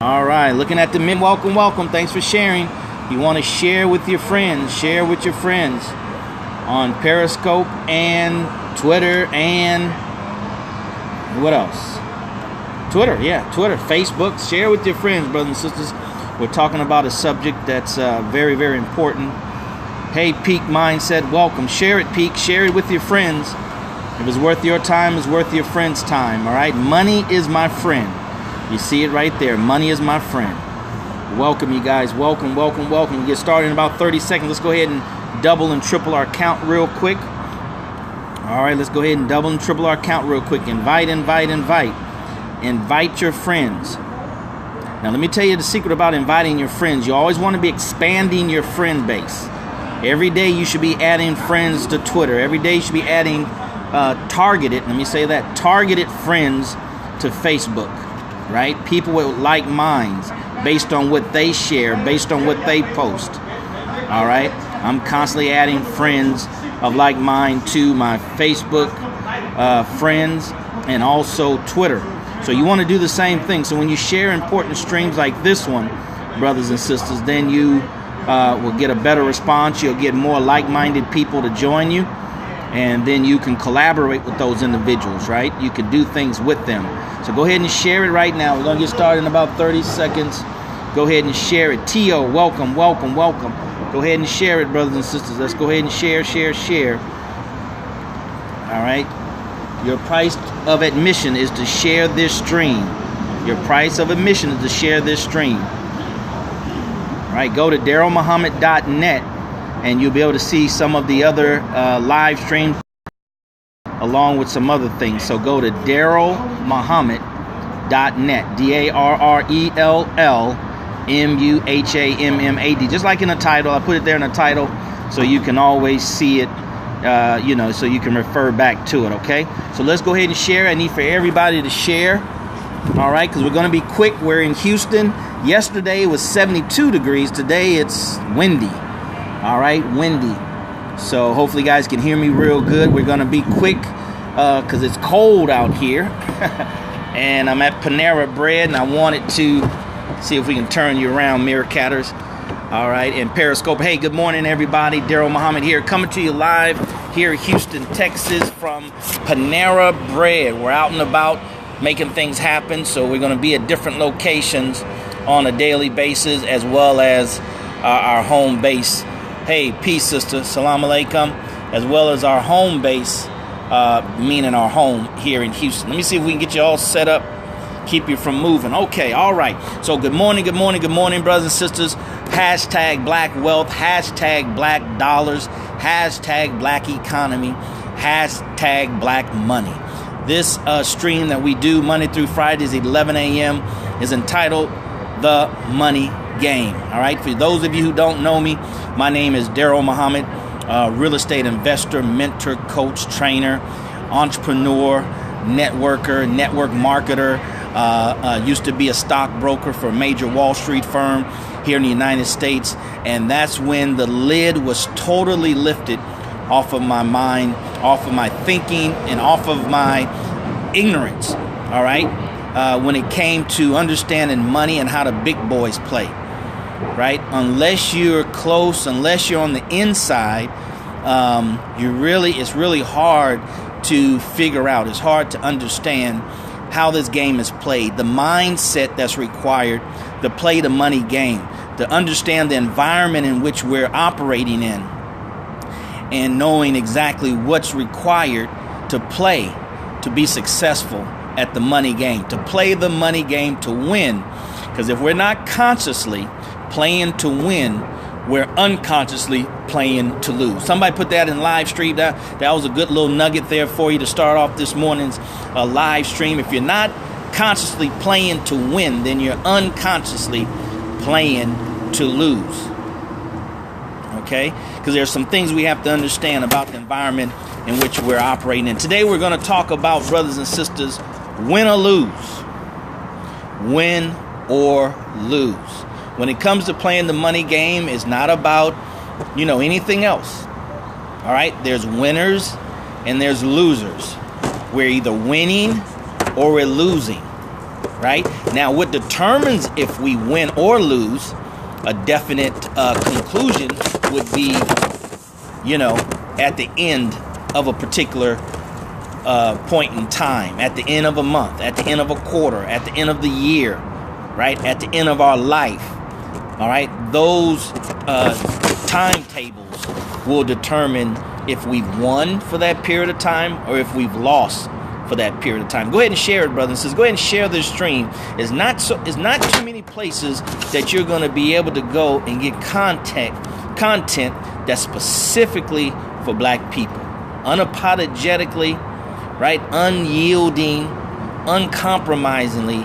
All right, looking at the men. Welcome. Thanks for sharing. You want to share with your friends. Share with your friends on Periscope and Twitter and what else? Twitter, Facebook. Share with your friends, brothers and sisters. We're talking about a subject that's very, very important. Hey, Peak Mindset, welcome. Share it, Peak. Share it with your friends. If it's worth your time, it's worth your friend's time. All right, money is my friend. You see it right there. Money is my friend. Welcome, you guys. Welcome. We get started in about 30 seconds. Let's go ahead and double and triple our count real quick. All right, let's go ahead and double and triple our count real quick. Invite. Invite your friends. Now, let me tell you the secret about inviting your friends. You always want to be expanding your friend base. Every day you should be adding friends to Twitter. Every day you should be adding targeted friends to Facebook. Right? People with like minds based on what they share, based on what they post. All right? I'm constantly adding friends of like mind to my Facebook friends and also Twitter. So you want to do the same thing. So when you share important streams like this one, brothers and sisters, then you will get a better response. You'll get more like-minded people to join you. And then you can collaborate with those individuals, right? You can do things with them. So go ahead and share it right now. We're going to get started in about 30 seconds. Go ahead and share it. Tio, welcome. Go ahead and share it, brothers and sisters. Let's go ahead and share. All right. Your price of admission is to share this stream. Your price of admission is to share this stream. All right. Go to DarrellMuhammad.net. And you'll be able to see some of the other live streams along with some other things. So go to DarrellMuhammad.net. DarrellMuhammad. Just like in the title, I put it there in the title so you can always see it, so you can refer back to it, okay? So let's go ahead and share. I need for everybody to share, all right, because we're going to be quick. We're in Houston. Yesterday it was 72 degrees. Today it's windy. All right, windy. So hopefully you guys can hear me real good. We're going to be quick because it's cold out here. And I'm at Panera Bread, and I wanted to see if we can turn you around, Meerkatters. All right, and Periscope. Hey, good morning, everybody. Darrell Muhammad here, coming to you live here in Houston, Texas from Panera Bread. We're out and about making things happen, so we're going to be at different locations on a daily basis as well as our home base. Hey, peace, sister. Salam alaikum. As well as our home base, meaning our home here in Houston. Let me see if we can get you all set up, keep you from moving. Okay, all right. So good morning, brothers and sisters. Hashtag black wealth, hashtag black dollars, hashtag black economy, hashtag black money. This stream that we do Monday through Fridays, 11 a.m. is entitled The Money Game. All right, for those of you who don't know me, my name is Darrell Muhammad, real estate investor, mentor, coach, trainer, entrepreneur, networker, network marketer. Used to be a stockbroker for a major Wall Street firm here in the United States, and that's when the lid was totally lifted off of my mind, off of my thinking, and off of my ignorance. All right, when it came to understanding money and how the big boys play. Right? Unless you're close, unless you're on the inside, it's really hard to figure out. It's hard to understand how this game is played, the mindset that's required to play the money game, to understand the environment in which we're operating in, and knowing exactly what's required to play, to be successful at the money game, to play the money game to win. Because if we're not consciously playing to win, we're unconsciously playing to lose. Somebody put that in live stream. That was a good little nugget there for you to start off this morning's live stream. If you're not consciously playing to win, then you're unconsciously playing to lose. Okay? Because there's some things we have to understand about the environment in which we're operating in. Today we're going to talk about, brothers and sisters, win or lose. Win or lose. When it comes to playing the money game, it's not about, anything else. All right? There's winners and there's losers. We're either winning or we're losing. right? Now, what determines if we win or lose, a definite conclusion would be, at the end of a particular point in time, at the end of a month, at the end of a quarter, at the end of the year, right? At the end of our life, all right? Those timetables will determine if we've won for that period of time or if we've lost for that period of time. Go ahead and share it, brothers and sisters. Go ahead and share this stream. It's not too many places that you're going to be able to go and get content that's specifically for black people, unapologetically, right, unyielding, uncompromisingly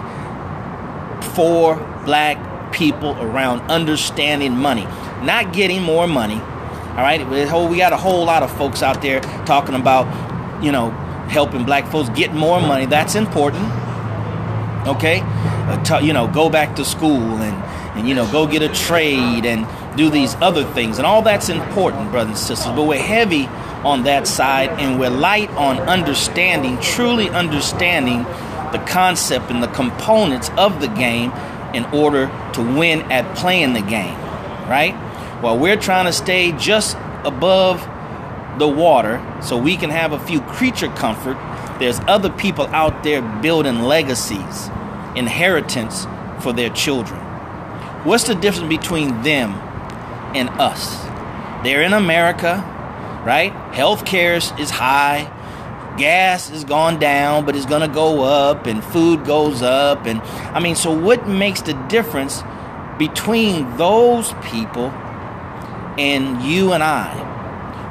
for black people around understanding money, not getting more money. All right, we got a whole lot of folks out there talking about, helping black folks get more money. That's important. Okay, go back to school and go get a trade and do these other things, and all that's important, brothers and sisters. But we're heavy on that side, and we're light on truly understanding the concept and the components of the game in order to win at playing the game, right? While we're trying to stay just above the water so we can have a few creature comfort, there's other people out there building legacies, inheritance for their children. What's the difference between them and us? They're in America, right? Healthcare is high. Gas has gone down, but it's going to go up, and food goes up. And so what makes the difference between those people and you and I?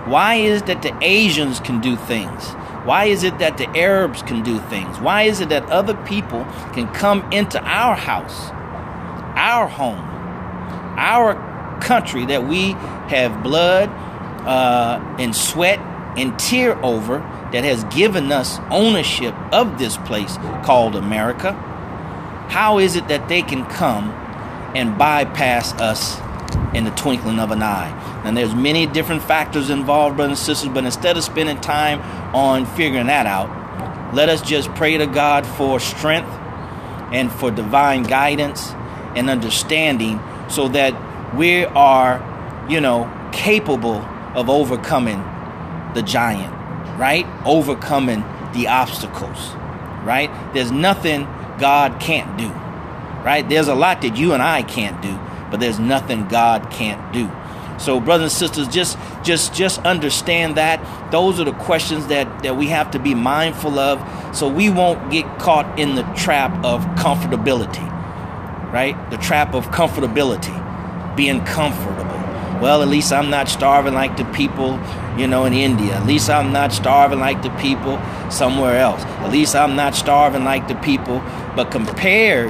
Why is it that the Asians can do things? Why is it that the Arabs can do things? Why is it that other people can come into our house, our home, our country that we have blood and sweat and tear over, that has given us ownership of this place called America? How is it that they can come and bypass us in the twinkling of an eye? And there's many different factors involved, brothers and sisters, but instead of spending time on figuring that out, let us just pray to God for strength and for divine guidance and understanding so that we are, capable of overcoming the giant, right? Overcoming the obstacles, right? There's nothing God can't do, right? There's a lot that you and I can't do, but there's nothing God can't do. So, brothers and sisters, just understand that. Those are the questions that we have to be mindful of so we won't get caught in the trap of comfortability, right? The trap of comfortability, being comfortable. Well, at least I'm not starving like the people, in India. At least I'm not starving like the people somewhere else. At least I'm not starving like the people. But compared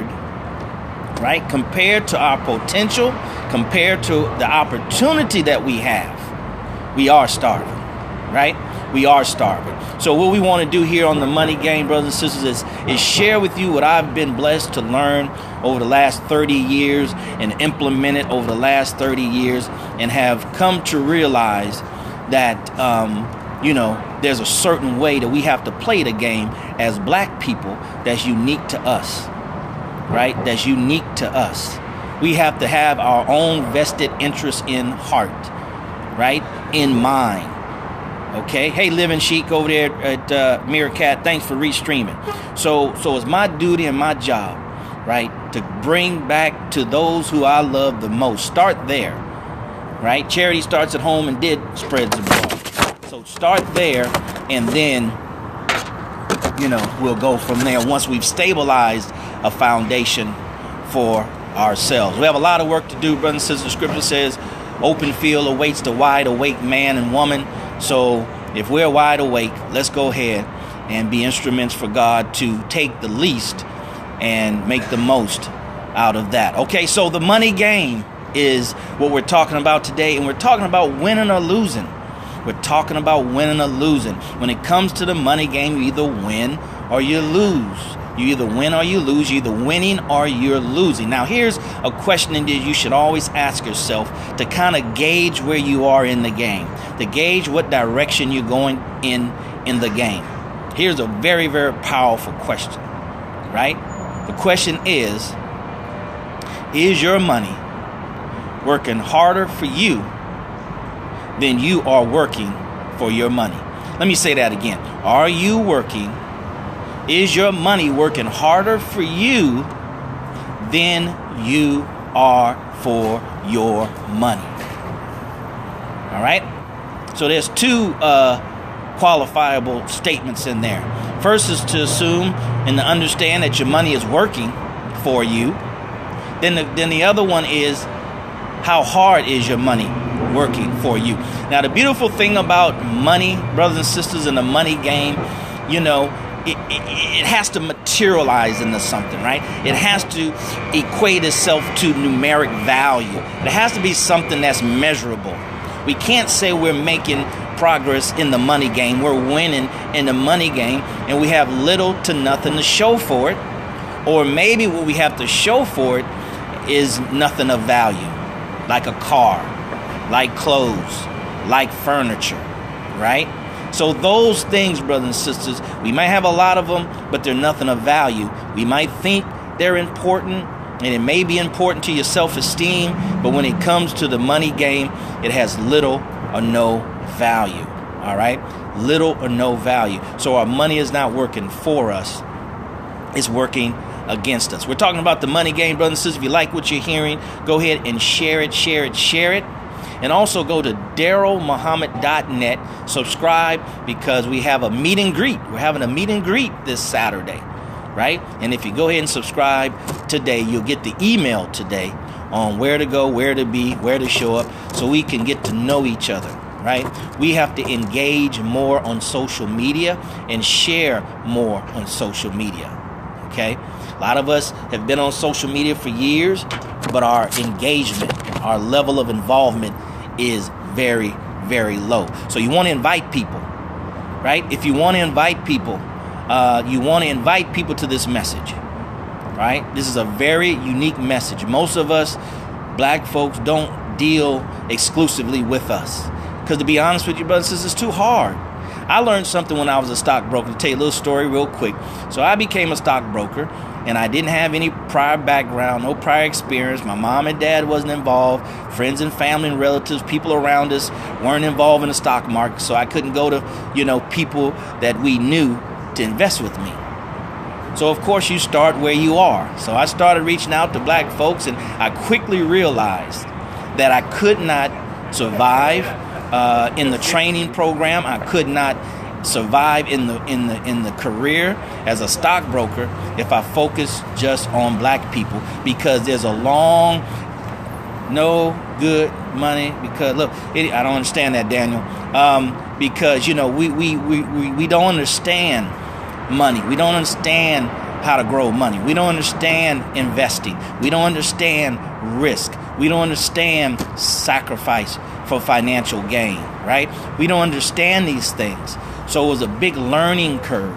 to our potential, compared to the opportunity that we have, we are starving, right? We are starving. So what we want to do here on the Money Game, brothers and sisters, is share with you what I've been blessed to learn over the last 30 years and implement it over the last 30 years, and have come to realize that, there's a certain way that we have to play the game as black people that's unique to us, right? That's unique to us. We have to have our own vested interest in heart, right? In mind. Okay. Hey, Living Chic over there at Meerkat, thanks for restreaming. So it's my duty and my job, right, to bring back to those who I love the most. Start there, right? Charity starts at home and did spreads abroad. So start there, and then, we'll go from there once we've stabilized a foundation for ourselves. We have a lot of work to do, brothers and sisters. Scripture says, open field awaits the wide awake man and woman. So if we're wide awake, let's go ahead and be instruments for God to take the least and make the most out of that. Okay, so the money game is what we're talking about today, and we're talking about winning or losing. We're talking about winning or losing. When it comes to the money game, you either win or you lose. You either win or you lose. You're either winning or you're losing. Now, here's a question that you should always ask yourself to kind of gauge where you are in the game, to gauge what direction you're going in the game. Here's a very, very powerful question, right? The question is your money working harder for you than you are working for your money? Let me say that again. Is your money working harder for you than you are for your money? All right? So there's two qualifiable statements in there. First is to assume and to understand that your money is working for you. Then the other one is, how hard is your money working for you? Now, the beautiful thing about money, brothers and sisters, in the money game, it has to materialize into something, right? It has to equate itself to numeric value. It has to be something that's measurable. We can't say we're making progress in the money game, we're winning in the money game, and we have little to nothing to show for it. Or maybe what we have to show for it is nothing of value, like a car, like clothes, like furniture, right? So those things, brothers and sisters, we might have a lot of them, but they're nothing of value. We might think they're important, and it may be important to your self-esteem, but when it comes to the money game, it has little or no value, all right? Little or no value. So our money is not working for us. It's working against us. We're talking about the money game, brothers and sisters. If you like what you're hearing, go ahead and share it. And also go to DarrellMuhammad.net, subscribe, because we have a meet and greet. We're having a meet and greet this Saturday, right? And if you go ahead and subscribe today, you'll get the email today on where to go, where to be, where to show up, so we can get to know each other, right? We have to engage more on social media and share more on social media, okay? A lot of us have been on social media for years, but our engagement, our level of involvement is very, very low. So you want to invite people, right? If you want to invite people, to this message, right? This is a very unique message. Most of us black folks don't deal exclusively with us, because to be honest with you, brothers and sisters, it's too hard. I learned something when I was a stockbroker. To tell you a little story real quick. So I became a stockbroker, and I didn't have any prior background, no prior experience. My mom and dad wasn't involved. Friends and family and relatives, people around us weren't involved in the stock market. So I couldn't go to, people that we knew to invest with me. So of course you start where you are. So I started reaching out to black folks, and I quickly realized that I could not survive in the training program. I could not survive in the career as a stockbroker if I focus just on black people, because there's a long no good money. Because look, I don't understand that, Daniel, because we don't understand money. We don't understand how to grow money. We don't understand investing. We don't understand risk. We don't understand sacrifice for financial gain, right? We don't understand these things. So it was a big learning curve,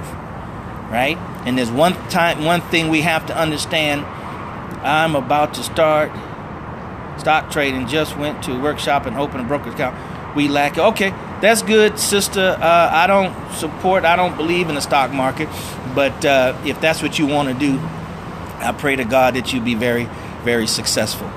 right? And there's one thing we have to understand. I'm about to start stock trading, just went to a workshop and opened a brokerage account. We lack. Okay, that's good, sister. I don't believe in the stock market, but if that's what you want to do, I pray to God that you be very, very successful.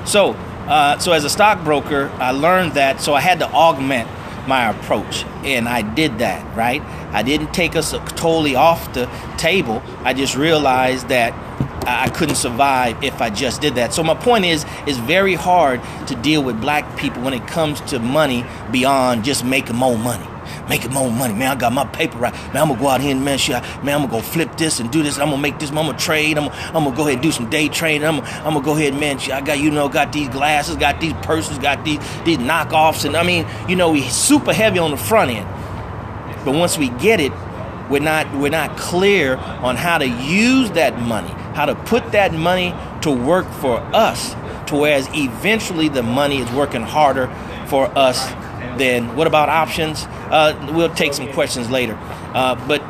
So as a stockbroker, I learned that, so I had to augment my approach, and I did that, right? I didn't take us totally off the table. I just realized that I couldn't survive if I just did that. So my point is, it's very hard to deal with black people when it comes to money beyond just making more money. Man, I got my paper right. Man, I'm going to go out here and, man, I'm going to go flip this and do this. I'm going to make this. I'm going to trade. I'm going to go ahead and do some day trading. I'm going to go ahead and, man, I got these glasses, got these purses, got these knockoffs. And I mean, we super heavy on the front end. But once we get it, we're not clear on how to use that money, how to put that money to work for us, to whereas eventually the money is working harder for us. Then what about options? We'll take some questions later. But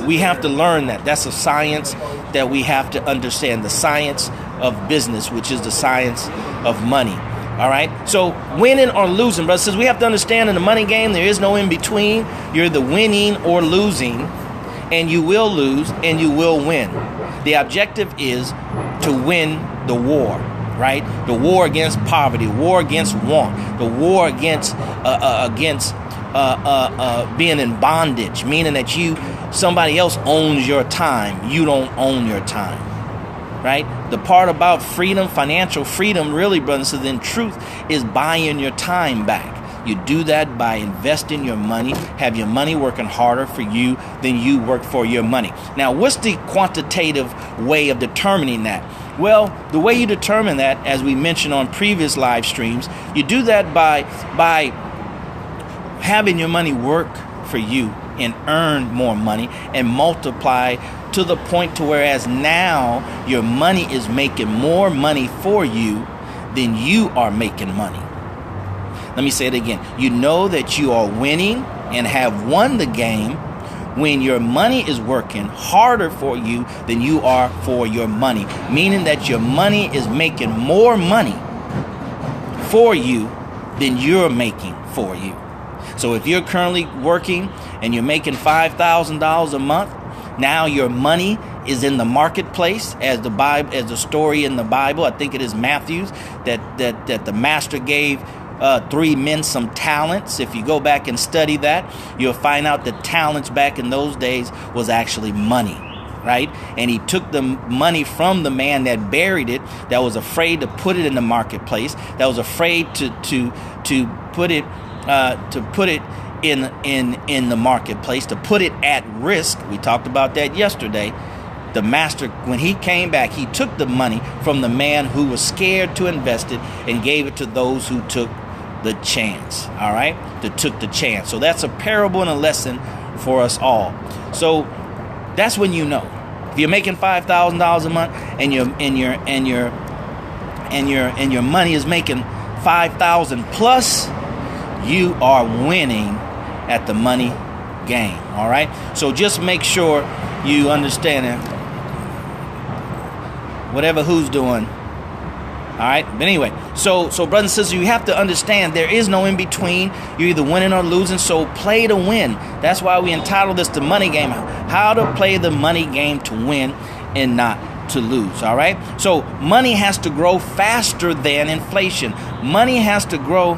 we have to learn that. That's a science that we have to understand, the science of business, which is the science of money. All right. So winning or losing, brothers, says we have to understand in the money game, there is no in between. You're either winning or losing. and you will lose, and you will win. The objective is to win the war, right? The war against poverty, the war against want, the war against being in bondage, meaning that somebody else owns your time. You don't own your time, right? The part about freedom, financial freedom, really, brothers and sisters, in truth, is buying your time back. You do that by investing your money, have your money working harder for you than you work for your money. Now, what's the quantitative way of determining that? Well, the way you determine that, as we mentioned on previous live streams, you do that by having your money work for you and earn more money and multiply to the point to whereas now your money is making more money for you than you are making money. Let me say it again. You know that you are winning and have won the game when your money is working harder for you than you are for your money, meaning that your money is making more money for you than you're making for you. So if you're currently working and you're making $5,000 a month, now your money is in the marketplace, as the story in the Bible, I think it is Matthew's, that the master gave 3 men some talents. If you go back and study that, you'll find out that talents back in those days was actually money, right? And he took the money from the man that buried it, that was afraid to put it in the marketplace, that was afraid to put it in the marketplace, to put it at risk. We talked about that yesterday. The master, when he came back, he took the money from the man who was scared to invest it and gave it to those who took the chance. All right, that took the chance. So that's a parable and a lesson for us all. So that's when you know, if you're making $5,000 a month and your money is making 5,000 plus, you are winning at the money game. All right. So just make sure you understand it. Whatever who's doing. All right. But anyway, so brothers and sisters, you have to understand there is no in between. You're either winning or losing. So play to win. That's why we entitled this the money game. How to play the money game to win and not to lose. All right. So money has to grow faster than inflation. Money has to grow.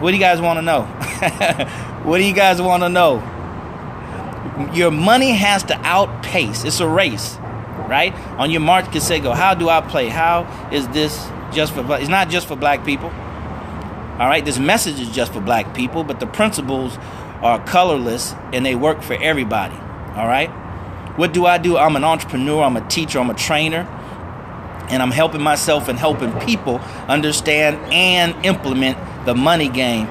What do you guys want to know? What do you guys want to know? Your money has to outpace. It's a race. Right? On your mark, you say, go, how do I play? How is this just for black? It's not just for black people. All right? This message is just for black people, but the principles are colorless and they work for everybody. All right? What do? I'm an entrepreneur. I'm a teacher. I'm a trainer. And I'm helping myself and helping people understand and implement the money game,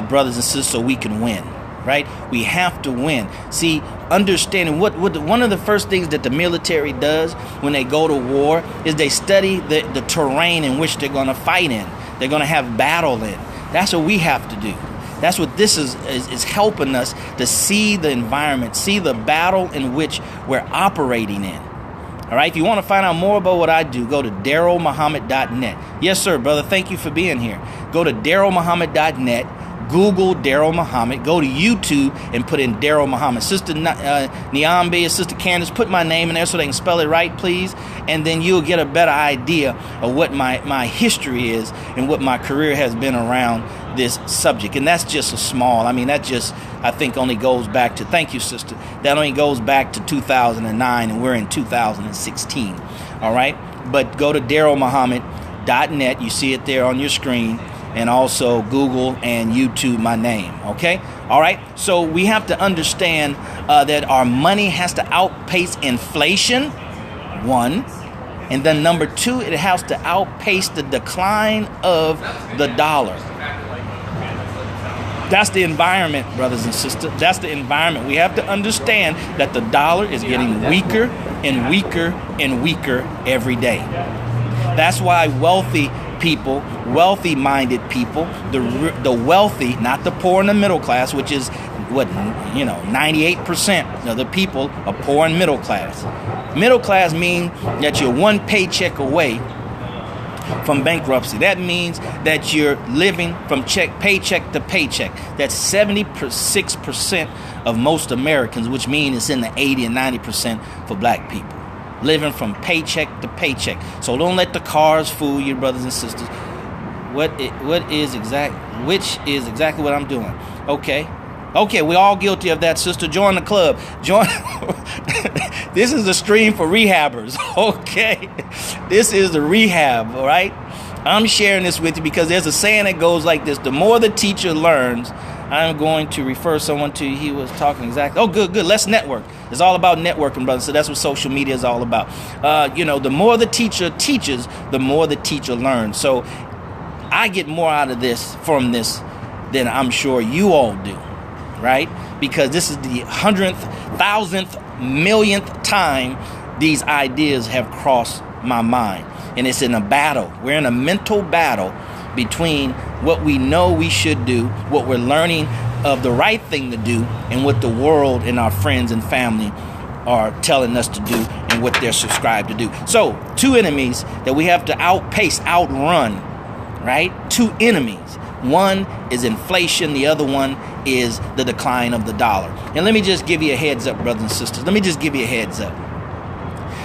brothers and sisters, so we can win. Right? We have to win. See, understanding one of the first things that the military does when they go to war is they study the terrain in which they're going to fight in. They're going to have battle in. That's what we have to do. That's what this is helping us to see the environment, see the battle in which we're operating in. All right. If you want to find out more about what I do, go to DarrellMuhammad.net. Yes, sir, brother. Thank you for being here. Go to DarrellMuhammad.net. Google Darrell Muhammad. Go to YouTube and put in Darrell Muhammad. Sister Niambe, Sister Candace, put my name in there so they can spell it right, please. And then you'll get a better idea of what my history is and what my career has been around this subject. And that's just that just, I think, only goes back to, thank you, sister, that only goes back to 2009, and we're in 2016. All right. But go to DarrellMuhammad.net. You see it there on your screen. And also Google and YouTube my name. Okay. All right. So we have to understand that our money has to outpace inflation. 1. And then number 2, it has to outpace the decline of the dollar. That's the environment, brothers and sisters. That's the environment. We have to understand that the dollar is getting weaker and weaker and weaker every day. That's why wealthy-minded people, the wealthy, not the poor and the middle class, which is 98% of the people are poor and middle class. Middle class means that you're one paycheck away from bankruptcy. That means that you're living from paycheck to paycheck. That's 76% of most Americans, which means it's in the 80 and 90% for black people. Living from paycheck to paycheck. So don't let the cars fool you, brothers and sisters. Which is exactly what I'm doing. Okay, we're all guilty of that, sister. Join the club. Join. This is a stream for rehabbers. Okay, this is the rehab. All right, I'm sharing this with you because there's a saying that goes like this: the more the teacher learns. I'm going to refer someone to, he was talking exactly. Oh, good. Let's network. It's all about networking, brother. So that's what social media is all about. The more the teacher teaches, the more the teacher learns. So I get more out of this from this than I'm sure you all do, right? Because this is the 100th, 1000th, millionth time these ideas have crossed my mind. And it's in a battle. We're in a mental battle between what we know we should do, what we're learning of the right thing to do, and what the world and our friends and family are telling us to do and what they're subscribed to do. So, two enemies that we have to outrun, right? Two enemies. One is inflation. The other one is the decline of the dollar. And let me just give you a heads up, brothers and sisters. Let me just give you a heads up.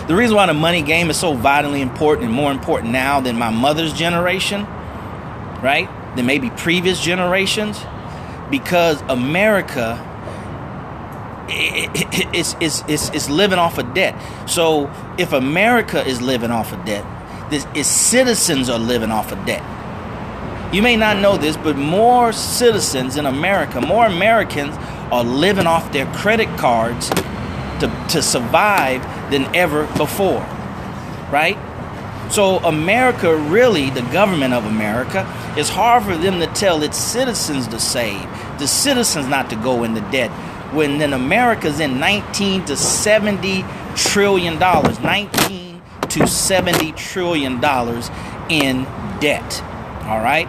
The reason why the money game is so vitally important and more important now than my mother's generation, right, than maybe previous generations, because America is living off of debt. So if America is living off of debt, its citizens are living off of debt. You may not know this, but more citizens in America, more Americans are living off their credit cards to survive than ever before, right? So America, really, the government of America, it's hard for them to tell its citizens to save, the citizens not to go into debt, when then America's in $19 to $70 trillion, $19 to $70 trillion in debt, all right?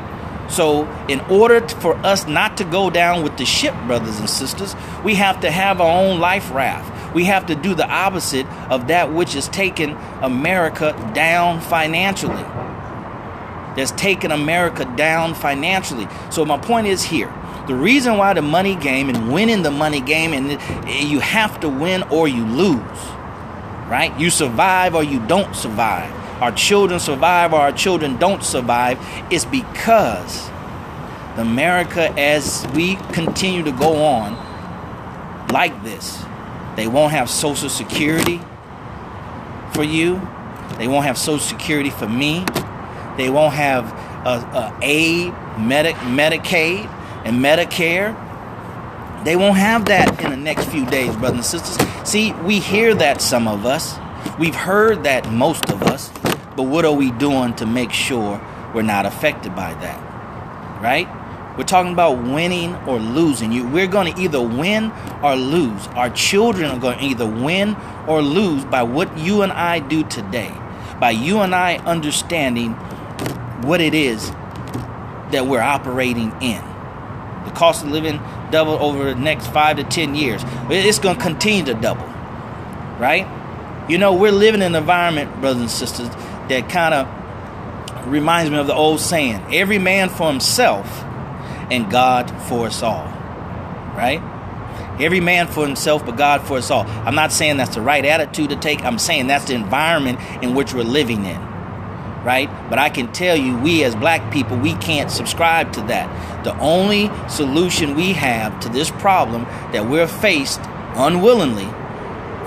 So in order for us not to go down with the ship, brothers and sisters, we have to have our own life raft. We have to do the opposite of that which is taking America down financially. That's taking America down financially. So my point is here. The reason why the money game and winning the money game, and you have to win or you lose, right? You survive or you don't survive. Our children survive or our children don't survive. It's because America, as we continue to go on like this, they won't have Social Security for you. They won't have Social Security for me. They won't have aid, Medicaid, and Medicare. They won't have that in the next few days, brothers and sisters. See, we hear that, some of us. We've heard that, most of us. But what are we doing to make sure we're not affected by that, right? We're talking about winning or losing. We're going to either win or lose. Our children are going to either win or lose by what you and I do today, by you and I understanding what it is that we're operating in. The cost of living double over the next 5 to 10 years. It's going to continue to double, right? You know, we're living in an environment, brothers and sisters, that kind of reminds me of the old saying, every man for himself and God for us all, right? Every man for himself, but God for us all. I'm not saying that's the right attitude to take. I'm saying that's the environment in which we're living in, right? But I can tell you, we as black people, we can't subscribe to that. The only solution we have to this problem that we're faced, unwillingly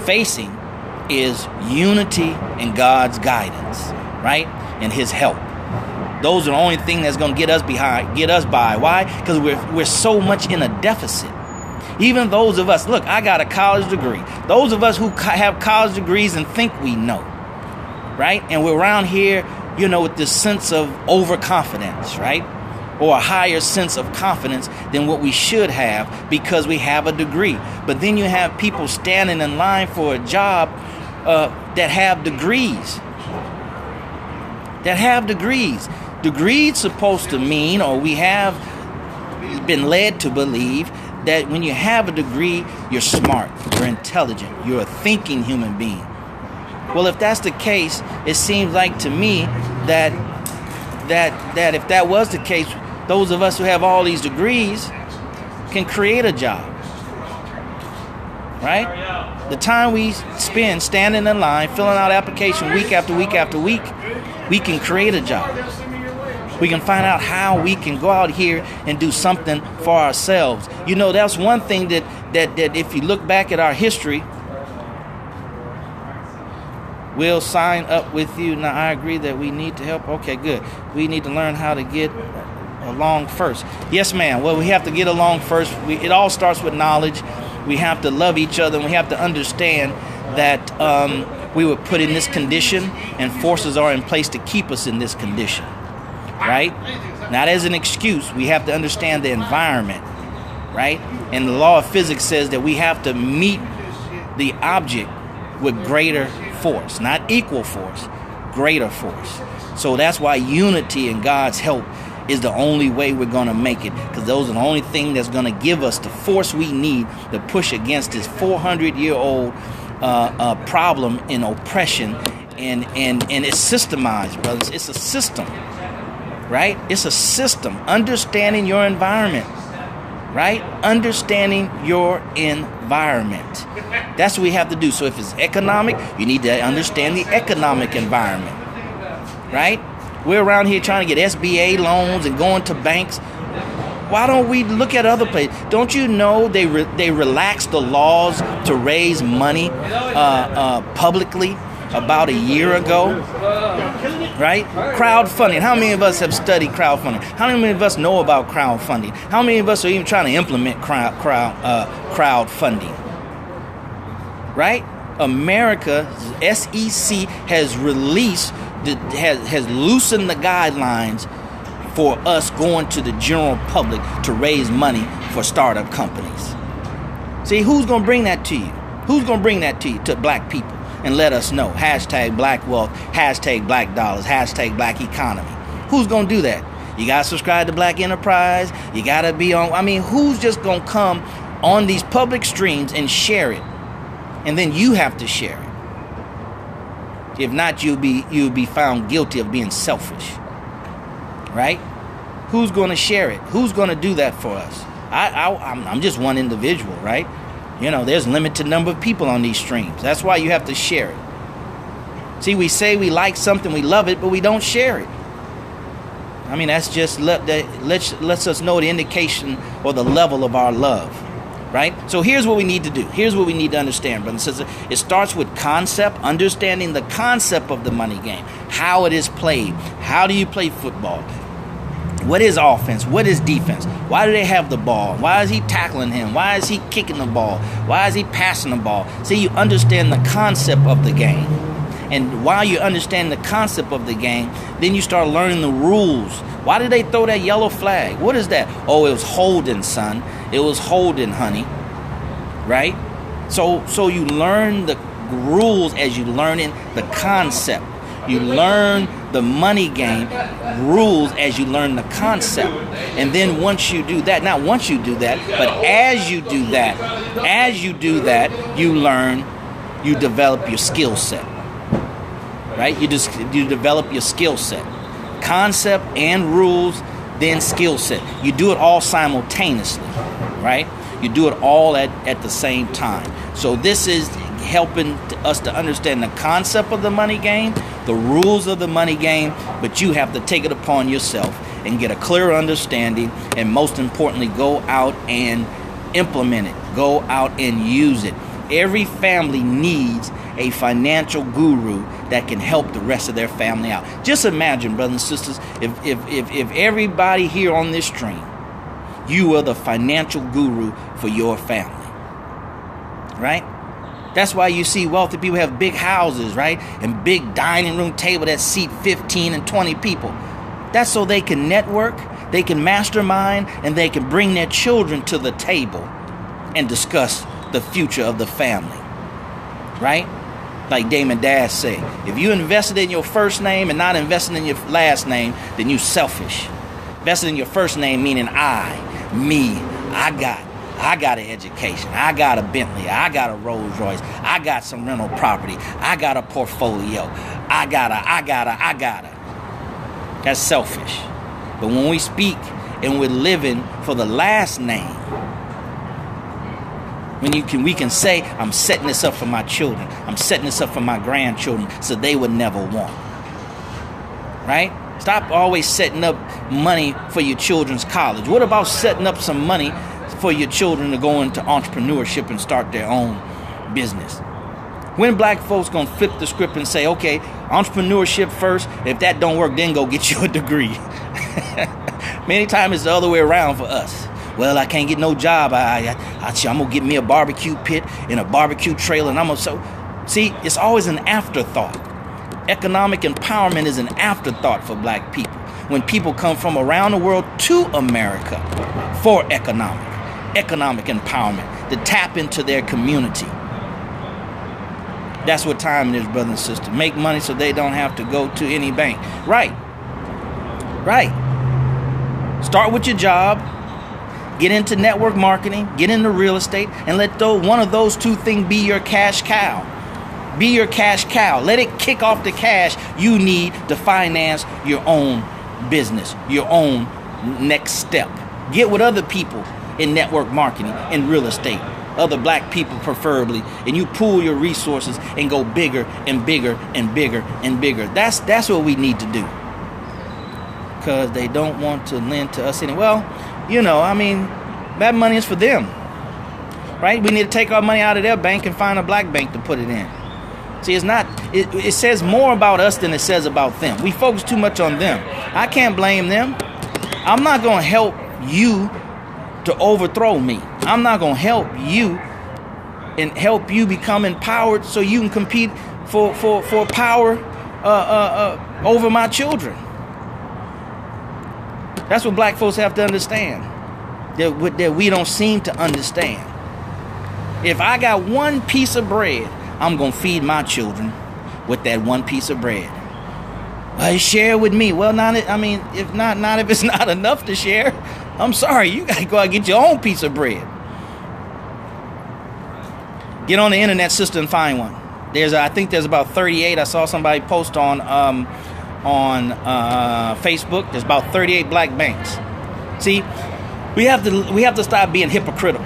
facing, is unity and God's guidance, right? And his help. Those are the only thing that's going to get us by. Why? Because we're so much in a deficit. Even those of us, look, I got a college degree. Those of us who have college degrees and think we know, right? And we're around here, with this sense of overconfidence, right? Or a higher sense of confidence than what we should have because we have a degree. But then you have people standing in line for a job that have degrees. Degrees supposed to mean, or we have been led to believe, that when you have a degree, you're smart, you're intelligent, you're a thinking human being. Well, if that's the case, it seems like to me that that if that was the case, those of us who have all these degrees can create a job, right? The time we spend standing in line, filling out application week after week after week, we can create a job. We can find out how we can go out here and do something for ourselves. You know, that's one thing that if you look back at our history, we'll sign up with you. Now, I agree that we need to help. Okay, good. We need to learn how to get along first. Yes, ma'am. Well, we have to get along first. It all starts with knowledge. We have to love each other, and we have to understand that we were put in this condition, and forces are in place to keep us in this condition. Right? Not as an excuse. We have to understand the environment, right? And the law of physics says that we have to meet the object with greater force, not equal force, greater force. So that's why unity and God's help is the only way we're going to make it, because those are the only thing that's going to give us the force we need to push against this 400-year-old problem in oppression, and it's systemized, brothers. It's a system. Right? It's a system. Understanding your environment. Right? Understanding your environment. That's what we have to do. So if it's economic, you need to understand the economic environment. Right? We're around here trying to get SBA loans and going to banks. Why don't we look at other places? Don't you know they relaxed the laws to raise money publicly about a year ago? Right? Crowdfunding. How many of us have studied crowdfunding? How many of us know about crowdfunding? How many of us are even trying to implement crowdfunding? Right? America, SEC has released, has loosened the guidelines for us going to the general public to raise money for startup companies. See, who's going to bring that to you? Who's going to bring that to you, to black people? And let us know. Hashtag black wealth, hashtag black dollars, hashtag black economy. Who's going to do that? You got to subscribe to Black Enterprise. You got to be on. I mean, who's just going to come on these public streams and share it? And then you have to share it. If not, you'll be found guilty of being selfish. Right? Who's going to share it? Who's going to do that for us? I'm just one individual, right? You know, there's a limited number of people on these streams. That's why you have to share it. See, we say we like something, we love it, but we don't share it. I mean, that's just lets us know the indication or the level of our love, right? So here's what we need to do. Here's what we need to understand, brothers and sisters. It starts with concept, understanding the concept of the money game, how it is played. How do you play football? What is offense? What is defense? Why do they have the ball? Why is he tackling him? Why is he kicking the ball? Why is he passing the ball? See, you understand the concept of the game. And while you understand the concept of the game, then you start learning the rules. Why did they throw that yellow flag? What is that? Oh, it was holding, son. It was holding, honey. Right? So you learn the rules as you learning the concept. You learn the money game rules as you learn the concept. And then once you do that, not once you do that, but as you do that, you learn, you develop your skill set. Right? You develop your skill set. Concept and rules, then skill set. You do it all simultaneously. Right? You do it all at the same time. So this is helping us to understand the concept of the money game, the rules of the money game, but you have to take it upon yourself and get a clear understanding, and most importantly, go out and implement it. Go out and use it. Every family needs a financial guru that can help the rest of their family out. Just imagine, brothers and sisters, if everybody here on this stream, you are the financial guru for your family. Right? That's why you see wealthy people have big houses, right? And big dining room table that seat 15 and 20 people. That's so they can network, they can mastermind, and they can bring their children to the table and discuss the future of the family. Right? Like Damon Dash say, if you invested in your first name and not invested in your last name, then you selfish. Invested in your first name meaning I, me, I got an education. I got a Bentley. I got a Rolls Royce. I got some rental property. I got a portfolio. I got a. That's selfish. But when we speak and we're living for the last name, we can say, I'm setting this up for my children. I'm setting this up for my grandchildren so they would never want. Right? Stop always setting up money for your children's college. What about setting up some money for your children to go into entrepreneurship and start their own business? When black folks gonna flip the script and say, okay, entrepreneurship first, if that don't work, then go get you a degree. Many times it's the other way around for us. Well, I can't get no job. I'm gonna get me a barbecue pit and a barbecue trailer, and I'm gonna see, it's always an afterthought. Economic empowerment is an afterthought for black people. When people come from around the world to America for economic empowerment, to tap into their community. That's what time it is, brothers and sisters. Make money so they don't have to go to any bank. Right. Start with your job. Get into network marketing. Get into real estate. And let one of those two things be your cash cow. Be your cash cow. Let it kick off the cash you need to finance your own business, your own next step. Get with other people in network marketing and real estate. Other black people preferably, and you pool your resources and go bigger and bigger and bigger and bigger. That's what we need to do. Because they don't want to lend to us. Well, that money is for them. Right? We need to take our money out of their bank and find a black bank to put it in. See, it says more about us than it says about them. We focus too much on them. I can't blame them. I'm not going to help you to overthrow me. I'm not going to help you and help you become empowered so you can compete for power over my children. That's what black folks have to understand, that we don't seem to understand. If I got one piece of bread, I'm going to feed my children with that one piece of bread. Well, share with me. Well, if it's not enough to share, I'm sorry, you got to go out and get your own piece of bread. Get on the internet, sister, and find one. I think there's about 38. I saw somebody post on Facebook. There's about 38 black banks. See, we have to stop being hypocritical.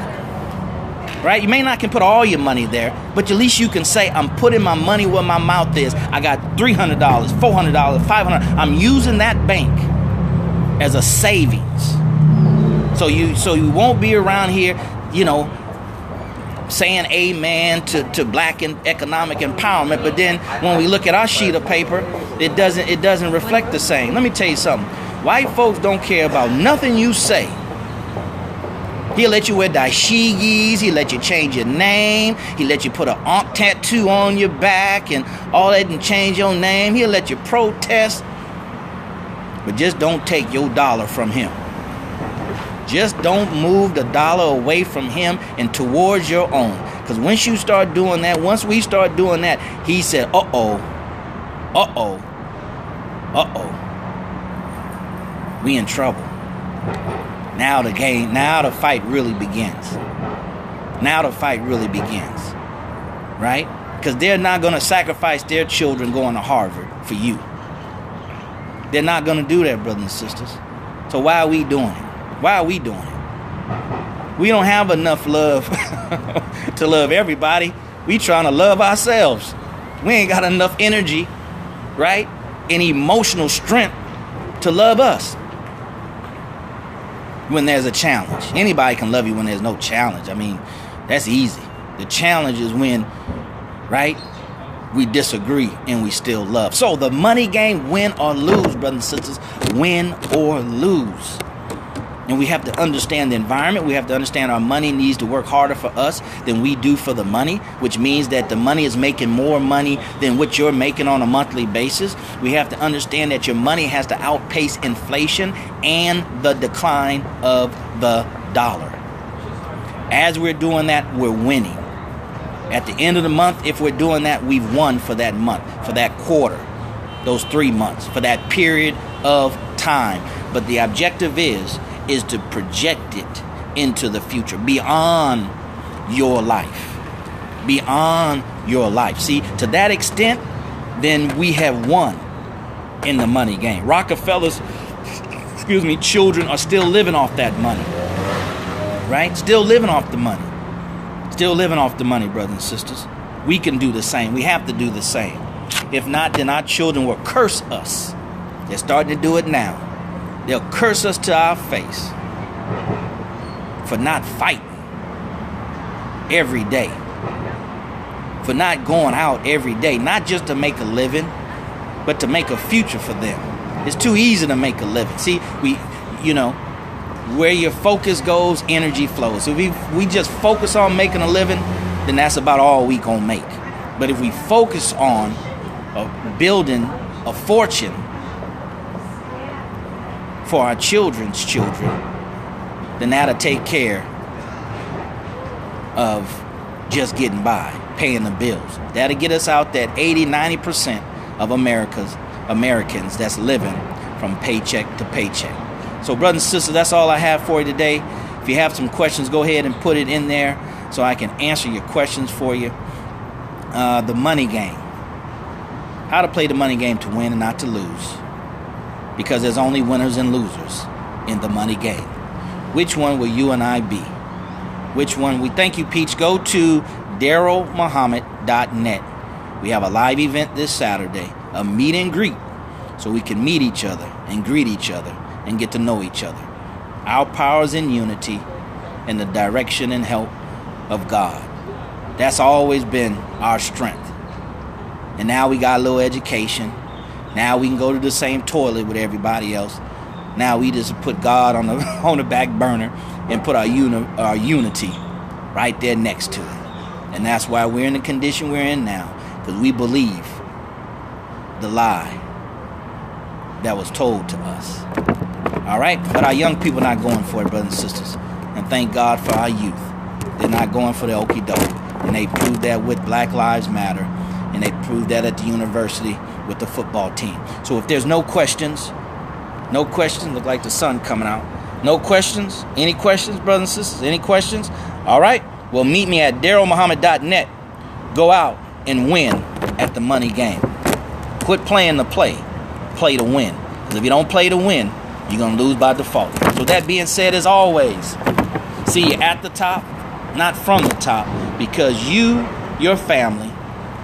Right? You may not can put all your money there, but at least you can say, I'm putting my money where my mouth is. I got $300, $400, $500. I'm using that bank as a savings. So you won't be around here, saying amen to black and economic empowerment, but then when we look at our sheet of paper, it doesn't reflect the same. Let me tell you something. White folks don't care about nothing you say. He'll let you wear dashikis. He'll let you change your name. He'll let you put an Ankh tattoo on your back and all that and change your name. He'll let you protest. But just don't take your dollar from him. Just don't move the dollar away from him and towards your own. Because once we start doing that, he said, we in trouble. Now the fight really begins. Right? Because they're not going to sacrifice their children going to Harvard for you. They're not going to do that, brothers and sisters. So why are we doing it? We don't have enough love to love everybody. We trying to love ourselves. We ain't got enough energy, right? And emotional strength to love us. When there's a challenge. Anybody can love you when there's no challenge. That's easy. The challenge is when, right, we disagree and we still love. So the money game, win or lose, brothers and sisters, win or lose. And we have to understand the environment. We have to understand our money needs to work harder for us than we do for the money, which means that the money is making more money than what you're making on a monthly basis. We have to understand that your money has to outpace inflation and the decline of the dollar. As we're doing that, we're winning. At the end of the month, if we're doing that, we've won for that month, for that quarter, those 3 months, for that period of time. But the objective is to project it into the future, beyond your life. See, to that extent, then we have won. in the money game. Rockefeller's, children are still living off that money. Right? Still living off the money. Still living off the money, brothers and sisters. We can do the same. We have to do the same. If not, then our children will curse us. They're starting to do it now. They'll curse us to our face for not fighting every day. For not going out every day. Not just to make a living, but to make a future for them. It's too easy to make a living. See, where your focus goes, energy flows. If we just focus on making a living, then that's about all we gonna make. But if we focus on building a fortune for our children's children, then that'll take care of just getting by, paying the bills. That'll get us out that 80-90% of Americans that's living from paycheck to paycheck. So brothers and sisters, that's all I have for you today. If you have some questions, go ahead and put it in there so I can answer your questions for you. The money game. How to play the money game to win and not to lose. Because there's only winners and losers in the money game. Which one will you and I be? Which one? We thank you, Peach. Go to DarrellMuhammad.net. We have a live event this Saturday, a meet and greet, so we can meet each other and greet each other and get to know each other. Our power is in unity and the direction and help of God. That's always been our strength. And now we got a little education. Now we can go to the same toilet with everybody else. Now we just put God on the back burner and put our unity right there next to it. And that's why we're in the condition we're in now, because we believe the lie that was told to us. All right? But our young people are not going for it, brothers and sisters. And thank God for our youth. They're not going for the okie doke. And they proved that with Black Lives Matter. And they proved that at the university with the football team. So if there's no questions, look like the sun coming out. No questions? Any questions, brothers and sisters? Any questions? All right. Well, meet me at DarrellMuhammad.net. Go out and win at the money game. Quit playing to play. Play to win. Because if you don't play to win, you're going to lose by default. So that being said, as always, see you at the top, not from the top, because you, your family,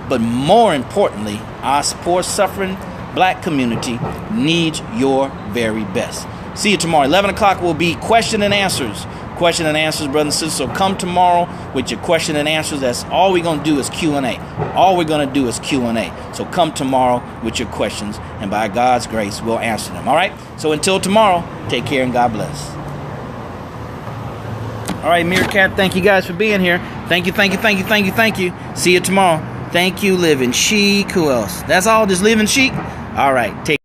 but more importantly, our poor, suffering black community needs your very best. See you tomorrow. 11 o'clock will be question and answers. Question and answers, brothers and sisters. So come tomorrow with your question and answers. That's all we're going to do is Q&A. All we're going to do is Q&A. So come tomorrow with your questions, and by God's grace, we'll answer them. All right? So until tomorrow, take care and God bless. All right, Meerkat, thank you guys for being here. Thank you. See you tomorrow. Thank you, Living Chic. Who else? That's all? Just Living Chic? All right. Take